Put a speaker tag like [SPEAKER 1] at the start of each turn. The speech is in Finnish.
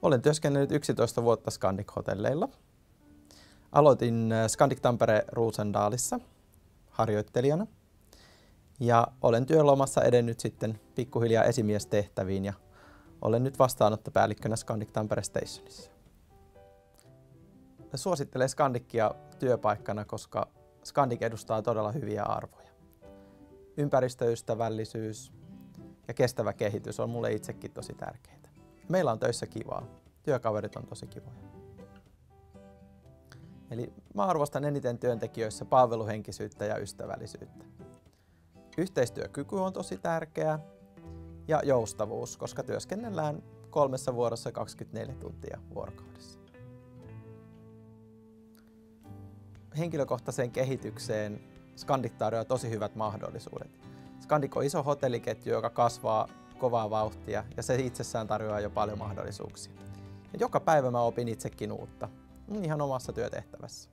[SPEAKER 1] Olen työskennellyt 11 vuotta Scandic-hotelleilla. Aloitin Scandic Tampere Roosendaalissa harjoittelijana ja olen työlomassa edennyt sitten pikkuhiljaa esimiestehtäviin ja olen nyt vastaanottopäällikkönä Scandic Tampere Stationissa. Suosittelen Scandicia työpaikkana, koska Scandic edustaa todella hyviä arvoja. Ympäristöystävällisyys ja kestävä kehitys on mulle itsekin tosi tärkeää. Meillä on töissä kivaa. Työkaverit on tosi kivoja. Eli mä arvostan eniten työntekijöissä palveluhenkisyyttä ja ystävällisyyttä. Yhteistyökyky on tosi tärkeää ja joustavuus, koska työskennellään 3 vuorossa 24 tuntia vuorokaudessa. Henkilökohtaiseen kehitykseen Scandic tarjoaa tosi hyvät mahdollisuudet. Scandic on iso hotelliketju, joka kasvaa kovaa vauhtia ja se itsessään tarjoaa jo paljon mahdollisuuksia. Ja joka päivä mä opin itsekin uutta, ihan omassa työtehtävässä.